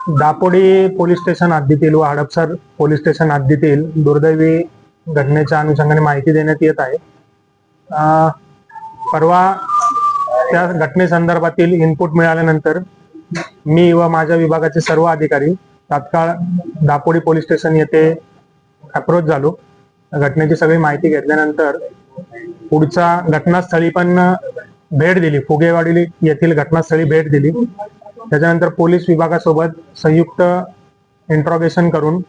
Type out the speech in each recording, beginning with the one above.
Dapodi police station हद्दीतील व Hadapsar police station हद्दीतील दुर्दैवी घटनेच्या अनुषंगाने माहिती देण्यात येत आहे. परवा त्या घटनेसंदर्भातील इनपुट मिळाल्यानंतर मी व माझ्या विभागाचे सर्व अधिकारी तात्काळ दापोडी पोलीस स्टेशन येथे अप्रोच झालो. घटनेची सगळी माहिती घेतल्यानंतर पुढच्या घटनास्थळी पण भेट दिली. फुगेवाडी येथील घटनास्थळी भेट दिली. त्याच्यानंतर पोलीस विभागासोबत संयुक्त इंट्रोगेशन करून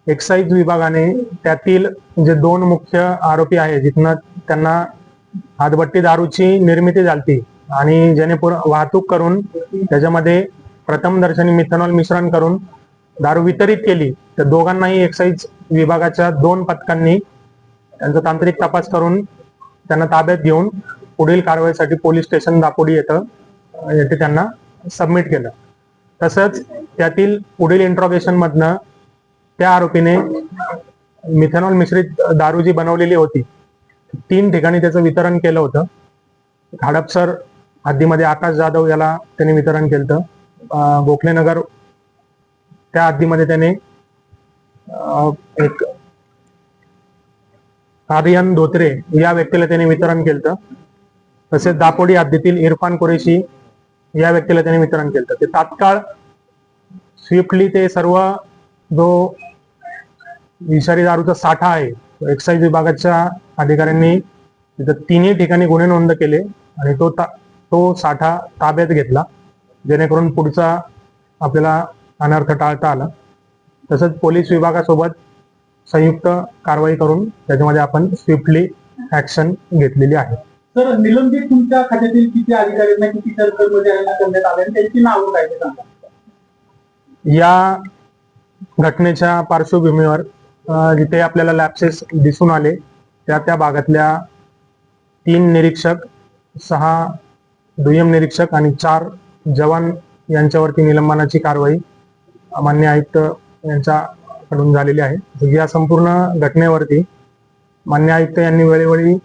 एक्साईज विभागाने त्यातील जे 2 मुख्य आरोपी आहे, जिथनं त्यांना हातभट्टी दारूची निर्मिती झाली आणि ज्याने वाहतूक करून त्याच्यामध्ये प्रथमदर्शनी मिथेनॉल मिश्रण करून दारू वितरित केली, तर दोघांनाही एक्साईज विभागाच्या 2 पथकांनी त्यांचा तांत्रिक तपास करून त्यांना ताब्यात घेऊन पुढील कारवाईसाठी पोलीस स्टेशन दापोडी येथे त्यांना सबमिट केलं. तसंच त्यातील पुढील इंट्रोगेशन मधनं त्या आरोपीने मिथेनॉल मिश्रित दारू जी बनवलेली होती 3 ठिकाणी त्याचं वितरण केलं होतं. हडपसर हद्दीमध्ये आकाश जाधव याला त्याने वितरण केलं. गोखलेनगर त्या हद्दीमध्ये त्याने एक आर्यन धोत्रे या व्यक्तीला त्याने वितरण केलं. तसेच दापोडी हद्दीतील इरफान कुरेशी या व्यक्तीला त्याने वितरण केलं. ते तात्काळ स्विफ्टली ते सर्व जो विषारी दारूचा साठा आहे, एक्साईज विभागाच्या अधिकाऱ्यांनी तिथं 3ही ठिकाणी गुन्हे नोंद केले आणि तो साठा ताब्यात घेतला, जेणेकरून पुढचा आपल्याला अनर्थ टाळता आला. तसंच पोलीस विभागासोबत संयुक्त कारवाई करून त्याच्यामध्ये आपण स्विफ्टली ऍक्शन घेतलेली आहे. सर, निलंबित तुमच्या खात्यातील किती अधिकाऱ्यांना, किती कर्मचाऱ्यांना करण्यात आले आणि त्यांची नावं काय ते सांगा. या घटनेच्या पार्श्वभूमीवर जिथे आपल्याला लॅप्सेस दिसून आले त्या भागातल्या 3 निरीक्षक, 6 दुय्यम निरीक्षक आणि 4 जवान यांच्यावरती निलंबनाची कारवाई मान्य आयुक्त यांच्याकडून झालेली आहे. या संपूर्ण घटनेवरती मान्य आयुक्त यांनी वेळोवेळी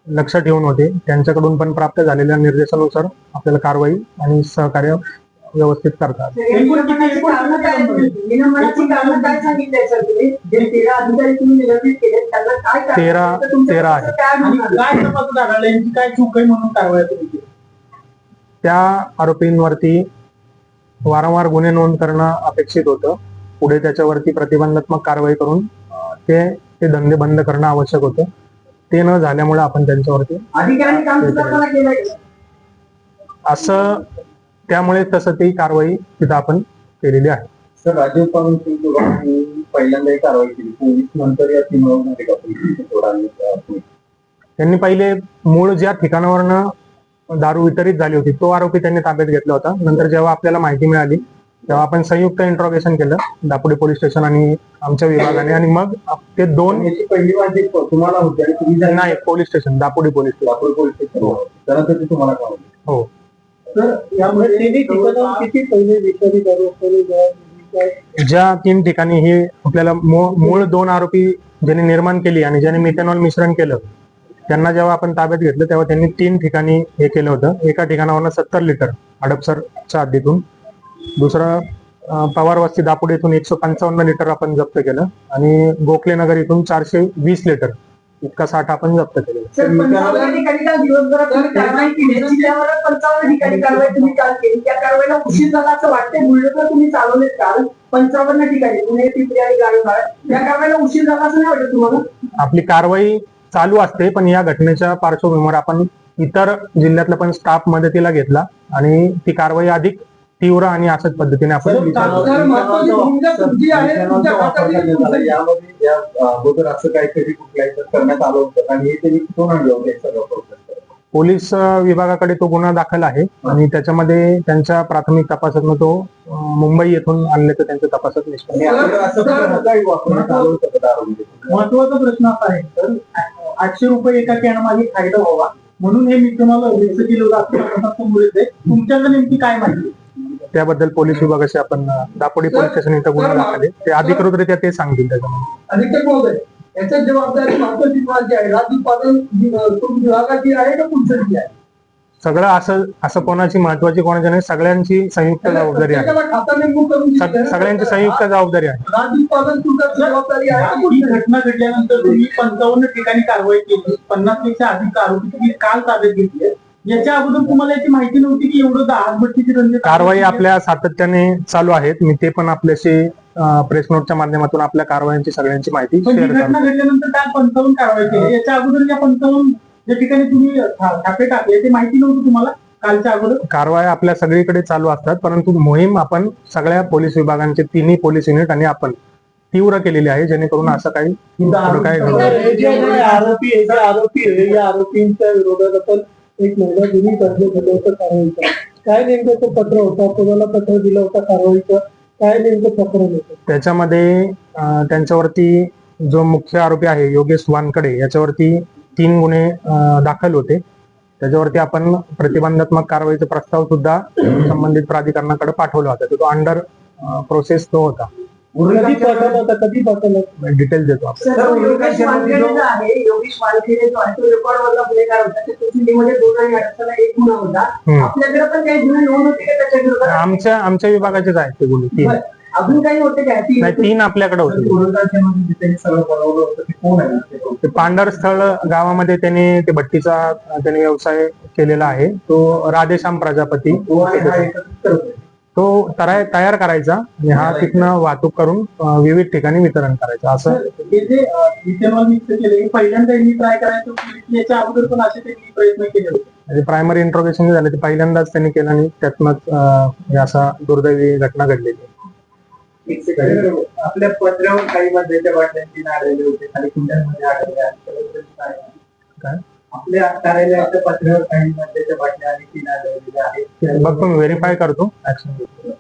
लक्ष ठेवून होते. त्यांच्याकडून पण प्राप्त झालेल्या निर्देशानुसार आपल्याला कारवाई आणि सहकार्य व्यवस्थित करतात. 13 आहे. त्या आरोपींवरती वारंवार गुन्हे नोंद करणं अपेक्षित होतं. पुढे त्याच्यावरती प्रतिबंधात्मक कारवाई करून ते धंदे बंद करणं आवश्यक होतं. ते न झाल्यामुळे आपण त्यांच्यावरती असं त्यामुळे तसं ती कारवाई तिथं आपण केलेली आहे. सर, राजीव पहिल्यांदाही कारवाई केली, पोलीस नंतर या त्यांनी पहिले मूळ ज्या ठिकाणावरनं दारू वितरित झाली होती तो आरोपी त्यांनी ताब्यात घेतला होता. नंतर जेव्हा आपल्याला माहिती मिळाली तेव्हा आपण संयुक्त इंट्रोगेशन केलं दापोडी पोलीस स्टेशन आणि आमच्या विभागाने, आणि मग ते 2 पहिली माहिती तुम्हाला होती आणि तुम्ही नाही police station Dapodi police station त्यानंतर तुम्हाला काय हो. तर यामध्ये किती पहिले विषारी दारू ज्या 3 ठिकाणी हे आपल्याला मूळ 2 आरोपी ज्यांनी निर्माण केली आणि ज्यांनी मिथेनॉल मिश्रण केलं त्यांना जेव्हा आपण ताब्यात घेतलं तेव्हा त्यांनी 3 ठिकाणी हे केलं होतं. एका ठिकाणावरनं 70 लिटर हडपसरच्या हद्दीतून, दुसरं पवार वस्ती दापोडी इथून 155 लिटर आपण जप्त केलं आणि गोखलेनगर इथून 420 लिटर इतका साठा आपण जप्त केलेला. 55 ठिकाणी पुणे, पिंपरी आणि गाणगाळ या कारवाईला उशीर झाला असं नाही वाटत तुम्हाला? आपली कारवाई चालू असते, पण या घटनेच्या पार्श्वभूमीवर आपण इतर जिल्ह्यातला पण स्टाफ मदतीला घेतला आणि ती कारवाई अधिक तीव्र आणि अशाच पद्धतीने आपण असं काहीतरी करण्यात आलं होतं आणि पोलीस विभागाकडे तो गुन्हा दाखल आहे आणि त्याच्यामध्ये त्यांच्या प्राथमिक तपासातून तो मुंबई येथून आणल्याचं त्यांच्या तपासात निष्पन्न. महत्वाचा प्रश्न असा आहे तर 800 रुपये एका कॅनमागे फायदा व्हावा म्हणून हे मित्रांना केलं जातं. तुमच्याकडे नेमकी काय माहिती त्याबद्दल पोलीस विभागाशी आपण दापोडी पोलीस स्टेशन इथं गुन्हा दाखल आहे, ते अधिकृतरित्या ते सांगतील त्याच्यामध्ये. अधिक महोदय, याची जबाबदारी महाराष्ट्र विभागाची आहे, राज्य उत्पादन विभागाची आहे का पुढची आहे? सगळं असं कोणाची महत्वाची कोणाची नाही, सगळ्यांची संयुक्त जबाबदारी आहे. त्याच्यावर खाता नेमकं करून दिली. सगळ्यांची संयुक्त जबाबदारी आहे. राज्य उत्पादन शुल्काची जबाबदारी आहे का ही कुठली? घटना घडल्यानंतर तुम्ही 55 ठिकाणी कारवाई केली, 50 पेक्षा अधिक आरोपी तुम्ही काल ताब्यात घेतले. याच्या अगोदर तुम्हाला याची माहिती नव्हती की एवढं दाहभट्टीची रंजन कारवाई आपल्या सातत्याने चालू आहेत. मी ते पण आपल्याशी प्रेस नोटच्या माध्यमातून आपल्या कारवायांची सगळ्यांची माहिती पण ही शेअर घटना करतो. घडल्यानंतर काल 55 कारवाई केली. याच्या अगोदर या 55 ज्या ठिकाणी तुम्ही छापे टाकले ते माहिती नव्हती तुम्हाला कालच्या अगोदर? कारवाया आपल्या सगळीकडे चालू असतात, परंतु मोहीम आपण सगळ्या पोलीस विभागांचे तिन्ही पोलीस युनिट आणि आपण तीव्र केलेली आहे, जेणेकरून असं काही पुढं काय घडू नये. हे जे आरोपी आहे या आरोपींच्या विरोधात आपण एक महिला गुन्हे कर्ज केलं होतं कारवाईचं. काय नेमकं तो पत्र होता, कोणाला पत्र दिलं होतं कारवाईचं, काय नेमकं प्रकरण होतं? त्याच्यामध्ये त्यांच्यावरती जो मुख्य आरोपी आहे योगेश वानकडे याच्यावरती 3 गुन्हे दाखल होते. त्याच्यावरती आपण प्रतिबंधात्मक कारवाईचा प्रस्ताव सुद्धा संबंधित प्राधिकरणाकडे पाठवला होता. तो अंडर प्रोसेस तो होता. कधी पाठवलं होतं, कधी पाठवलं? डिटेल देतो आपण. सर, योगेश वानखेडे जो आहे, योगेश वानखेडे जो आहे तो रेकॉर्ड वरला गुन्हेगार होता. त्याच्या सिटीमध्ये 2018 एक गुन्हा होता. आपल्याकडे पण काही गुन्हे नोंद होते का त्याच्या विरोधात? आमच्या विभागाचेच आहेत ते गुन्हे 3. अजून काही होते का? नाही, 3 आपल्याकडे होते. सगळं बनवलं होतं ते कोण आहे? ते पांढरस्थळ गावामध्ये त्याने व्यवसाय केलेला आहे. तो राधेश्याम प्रजापती तो तयार करायचा आणि हा तिथनं वाहतूक करून विविध ठिकाणी वितरण करायचं. असं हे जे इथेनॉल मिक्स केले हे पहिल्यांदा ट्राय करायचं होतं की याच्या अगोदर पण असे त्यांनी प्रयत्न केले होते? प्रायमरी इंट्रोगेशन झालं ते पहिल्यांदाच त्यांनी केलं आणि त्यातनंच असा दुर्दैवी घटना घडलेली. आपल्या पत्र्यावर काही मद्याच्या बाटल्यांची नारळले होते, काही कुंड्यांमध्ये आढळल्या. काय आपल्या कार्यालयाच्या पत्र्यावर काही मद्याच्या बाटल्या आणि 3 आढळलेल्या आहेत. बघतो मी, व्हेरीफाय करतो, ऍक्शन घेतो.